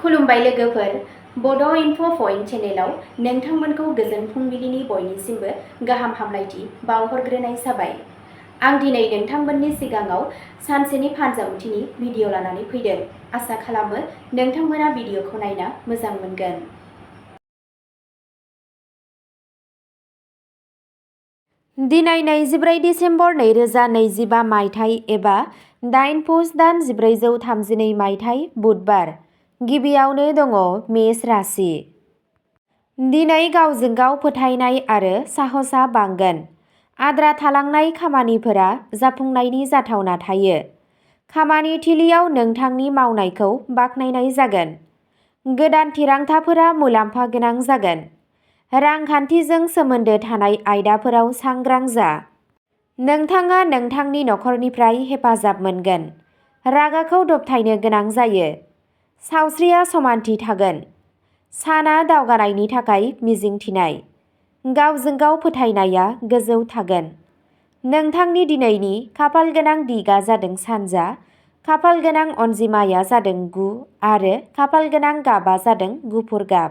खुलुमबाय लोगोफोर, बड' इनफ' पइन्ट चेनेलाव नोंथांमोनखौ गोजोन फुंबिलिनि बयनिसिमबो गाहाम हामलायथि बावहरग्रोनाय जाबाय। आं दिनै नोंथांमोननि सिगाङाव सानसेनि फानजामुथिनि भिडिअ लानानै फैदों। आसा खालामो नोंथांमोना भिडिअखौ नायना मोजां मोनगोन। दिनै 24 डिसेम्बर 2025 मायथाइ एबा 8 पुस दान 1432 मायथाइ बुधबार। गिबियावनो दङ मेष राशि। दिनै गावजों गाव फोथायनाय आरो साहसआ बांगोन। आद्रा थालांनाय खामानिफोरा जाफुंनायनि जाथावना थायो। खामानि थिलियाव नोंथांनि मावनायखौ बाख्नायनाय जागोन। गोदान थिरांथाफोरा मुलाम्फा गोनां जागोन। रांखान्थिजों सोमोन्दो थानाय आयदाफोराव सांग्रां जा। नोंथाङा नोंथांनि नखरनिफ्राय हेफाजाब मोनगोन। रागाखौ दबथायनो गोनां जायो। सावस्रिया समानथि थागोन। साना दावगानायनि थाखाय मिजिंथिनाय। गावजों गाव फोथायनाया गोजौ थागोन। नोंथांनि दिनैनि खाफालगोनां दिगा जादों सानजा, खाफालगोनां अनजिमाया जादों 9 आरो खाफालगोनां गाबआ जादों गुफुर गाब।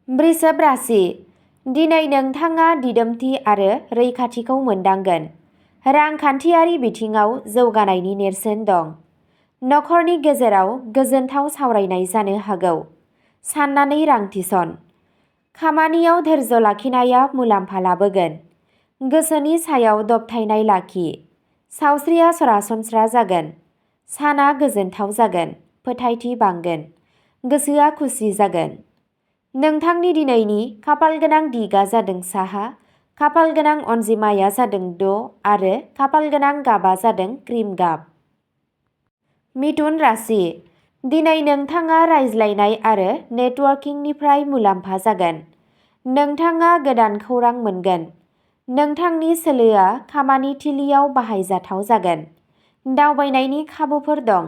वृषभ राशि। दिनै नोंथाङा दिदोमथि आरो रैखाथिखौ मोनदांगोन। रांखान्थियारि बिथिङाव जौगानायनि नेरसोन दं। नखरनि गेजेराव गोजोनथाव सावरायनाय जानो हागौ। साननानै रां थिसन। खामानियाव धैर्य लाखिनाया मुलाम्फा लाबोगोन। गोसोनि सायाव दबथायनाय लाखि। सावस्रिया सरासनस्रा जागोन। साना गोजोनथाव जागोन। फोथायथि बांगोन। गोसोआ खुसि जागोन। नोंथांनि दिनैनि खाफालगोनां दिगा जादों साहा, खाफालगोनां अनजिमाया जादों 6 आरो खाफालगोनां गाबआ जादों क्रिम गाब। मिथुन राशि। दिनै नोंथाङा रायज्लायनाय आरो नेटवर्किंनिफ्राय मुलाम्फा जागोन। नोंथाङा गोदान खौरां मोनगोन। नोंथांनि सोलोआ खामानि थिलियाव बाहायजाथाव जागोन। दावबायनायनि खाबुफोर दं।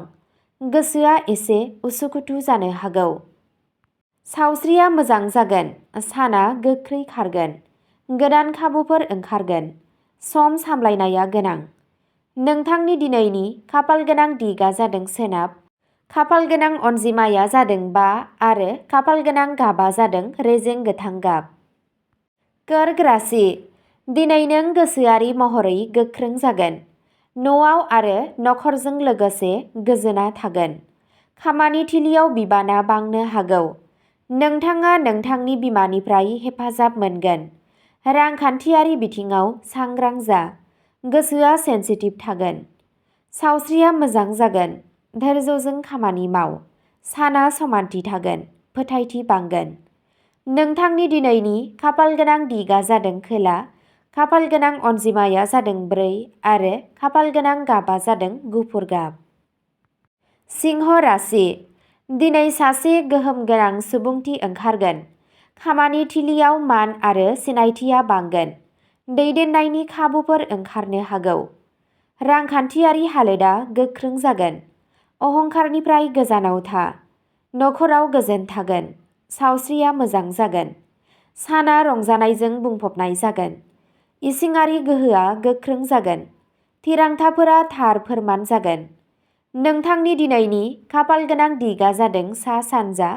गोसोआ एसे उसुखुथु जानो हागौ। सावस्रिया मोजां जागोन। साना गोख्रै खारगोन। गोदान खाबुफोर ओंखारगोन। सम सामलायनाया गोनां। नोंथांनि दिनैनि खाफालगोनां दिगा जादों सोनाब, खाफालगोनां अनजिमाया जादों 5 आरो खाफालगोनां गाबआ जादों रेजें गोथां गाब। कर्क राशि। दिनै नों गोसोआरि महरै गोख्रों जागोन। न'आव आरो नखरजों लोगोसे गोजोना थागोन। खामानि थिलियाव बिबाना बांनो हागौ। नोंथाङा नोंथांनि बिमानिफ्राय हेफाजाब मोनगोन। रांखान्थियारि बिथिङाव सांग्रां जा। गोसोआ सेनसिटिभ थागोन। सावस्रिया मोजां जागोन। धैर्यजों खामानि माव। साना समानथि थागोन। फोथायथि बांगोन। नोंथांनि दिनैनि खाफालगोनां दिगा जादों खोला, खाफालगोनां अनजिमाया जादों 4 आरो खाफालगोनां गाबआ जादों गुफुर गाब। सिंह राशि। दिनै सासे गोहोम गोनां सुबुंथि ओंखारगोन। खामानि थिलियाव मान आरो सिनायथिया बांगोन। दैदेननायनि खाबुफोर ओंखारनो हागौ। रांखान्थियारि हालोदा गोख्रों जागोन। अहंकारनिफ्राय गोजानाव था। नखराव गोजोन थागोन। सावस्रिया मोजां जागोन। साना रंजानायजों बुंफबनाय जागोन। इसिङारि गोहोआ गोख्रों जागोन। थिरांथाफोरा थार फोरमान जागोन। नोंथांनि दिनैनि खाफालगोनां दिगा जादों सा-सानजा,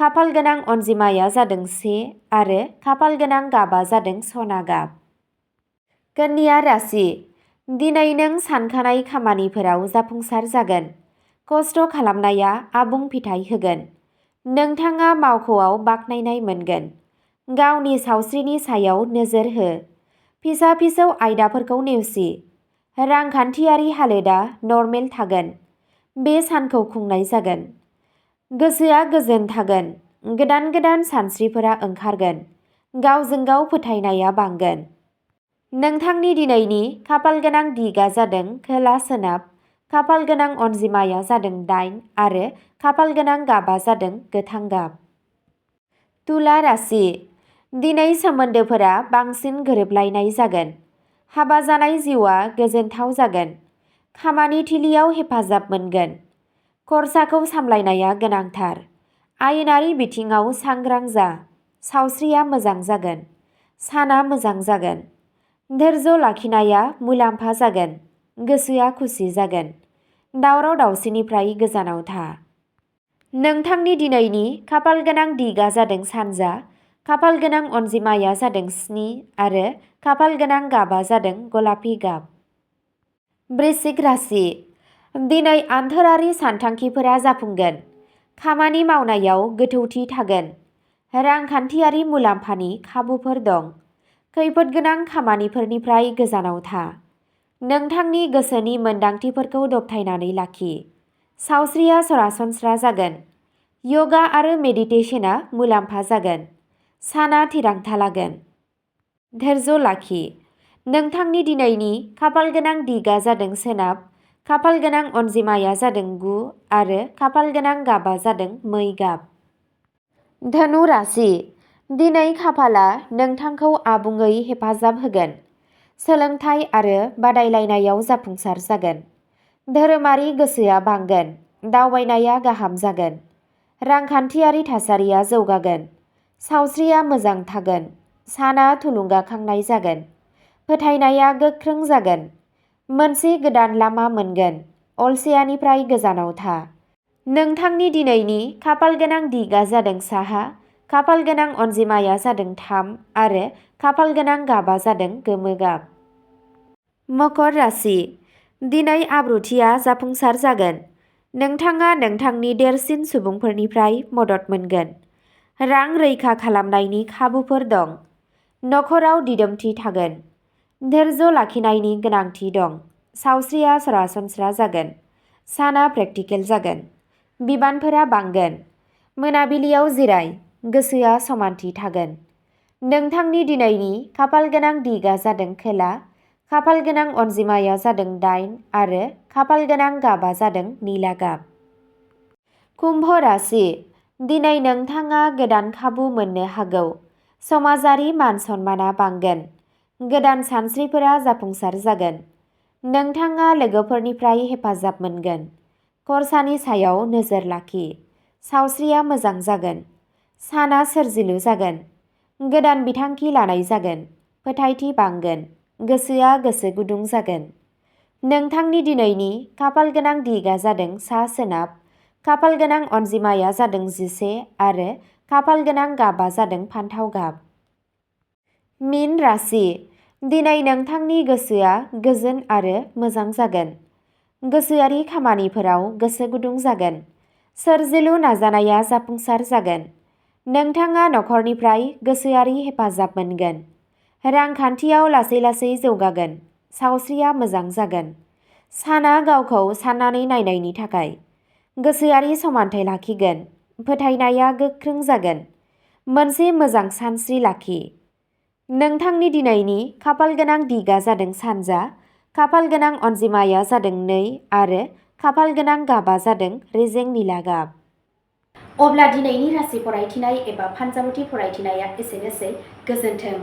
खाफालगोनां अनजिमाया जादों 1 आरो खाफालगोनां गाबआ जादों सना गाब। कन्या राशि। दिनै नों सानखानाय खामानिफोराव जाफुंसार जागोन। खस्थ' खालामनाया आबुं फिथाइ होगोन। नोंथाङा मावख'आव बाख्नायनाय मोनगोन। गावनि सावस्रिनि सायाव नोजोर हो। फिसा-फिसौ आयदाफोरखौ नेवसि। रांखान्थियारि हालोदा नरमेल थागोन। बे सानखौ खुंनाय जागोन। गोसोआ गोजोन थागोन। गोदान सानस्रिफोरा ओंखारगोन। गावजों गाव फोथायनाया बांगोन। नोंथांनि दिनैनि खाफालगोनां दिगा जादों खोला-सोनाब, खाफालगोनां अनजिमाया जादों 8 आरो खाफालगोनां गाबआ जादों गोथां गाब। तुला राशि। दिनै सोमोन्दोफोरा बांसिन गोरोबलायनाय जागोन। हाबा जानाय जिउआ गोजोनथाव जागोन। खामानि थिलियाव हेफाजाब मोनगोन। खरसाखौ सामलायनाया गोनांथार। आयेनारि बिथिङाव सांग्रां जा। सावस्रिया मोजां जागोन। साना मोजां जागोन। धैर्य लाखिनाया मुलाम्फा जागोन। गोसोआ खुसि जागोन। दावराव-दावसिनिफ्राय गोजानाव था। नोंथांनि दिनैनि खाफाल गोनां दिगा जादों सानजा, खाफाल गोनां अनजिमाया जादों 7 आरो खाफाल गोनां गाबा जादों गलापि गाब। वृश्चिक राशि। दिनै आन्थोरारि सानथांखिफोरा जाफुंगोन। खामानि मावनायाव गोथौथि थागोन। रांखान्थियारि मुलाम्फानि खाबुफोर दं। खैफोद गोनां खामानिफोरनिफ्राय गोजानाव था। नोंथांनि गोसोनि मोन्दांथिफोरखौ दबथायनानै लाखि। सावस्रिया सरासनस्रा जागोन। यगा आरो मेडिटेशनआ मुलाम्फा जागोन। साना थिरांथा लागोन। धैर्य लाखि। नोंथांनि दिनैनि खाफाल गोनां दिगा जादों सोनाब, खाफाल गोनां अनजिमाया जादों 9 आरो खाफाल गोनां गाबा जादों मै गाब। धनु राशि। दिनै खाफाला नोंथांखौ आबुङै हेफाजाब होगोन। सोलोंथाइ आरो बादायलायनायाव जाफुंसार जागोन। धोरोमारि गोसोआ बांगोन। दावबायनाया गाहाम जागोन। रांखान्थियारि थासारिया जौगागोन। सावस्रिया मोजां थागोन। साना थुलुंगाखांनाय जागोन। फोथायनाया गोख्रों जागोन। मोनसे गोदान लामा मोनगोन। अलसियानिफ्राय गोजानाव था। नोंथांनि दिनैनि खाफाल गोनां दिगा जादों साहा, खाफाल गोनां अनजिमाया जादों 3 आरो खाफाल गोनां गाबा जादों गोमो गाब। मकर राशि। दिनै आब्रुथिया जाफुंसार जागोन। नोंथाङा नोंथांनि देरसिन सुबुंफोरनिफ्राय मदद मोनगोन। रां रैखा खालामनायनि खाबुफोर दं। नखराव दिदोमथि थागोन। धैर्य लाखिनायनि गोनांथि दं। सावस्रिया सरासनस्रा जागोन। साना प्रेक्टिकेल जागोन। बिबानफोरा बांगोन। मोनाबिलियाव जिराय। गोसोआ समानथि थागोन। नोंथांनि दिनैनि खाफाल गोनां दिगा जादों खोला, खाफाल गोनां अनजिमाया जादों 8 आरो खाफाल गोनां गाबा जादों निला गाब। कुम्भ राशि। दिनै नोंथाङा गोदान खाबु मोननो हागौ। समाजारि मान सन्माना बांगोन। गोदान सानस्रिफोरा जाफुंसार जागोन। नोंथाङा लोगोफोरनिफ्राय हेफाजाब मोनगोन। खरसानि सायाव नोजोर लाखि। सावस्रिया मोजां जागोन। साना सोरजिलु जागोन। गोदान बिथांखि लानाय जागोन। फोथायथि बांगोन। गोसोआ गोसो गुदुं जागोन। नोंथांनि दिनैनि खाफाल गोनां दिगा जादों सा सोनाब, खाफाल गोनां अनजिमाया जादों 11 आरो खाफाल गोनां गाबा जादों फान्थाव गाब। मीन राशि। दिनै नोंथांनि गोसोआ गोजोन आरो मोजां जागोन। गोसोआरि खामानिफोराव गोसो गुदुं जागोन। सोरजिलु नाजानाया जाफुंसार जागोन। नोंथाङा नखरनिफ्राय गोसोआरि हेफाजाब मोनगोन। रांखान्थियाव लासै लासै जौगागोन। सावस्रिया मोजां जागोन। साना गावखौ साननानै नायनायनि थाखाय। गोसोआरि समानथाय लाखिगोन। फोथायनाया गोख्रों जागोन। मोनसे मोजां सानस्रि लाखि। नोंथांनि दिनैनि खाफाल गोनां दिगा जादों सानजा, खाफाल गोनां अनजिमाया जादों 2 आरो खाफाल गोनां गाबा जादों रेजें निला गाब। अब्ला दिनैनि राशि फरायथिनाय एबा फानजामुथि फरायथिनाया एसेनोसै। गोजोन्थों।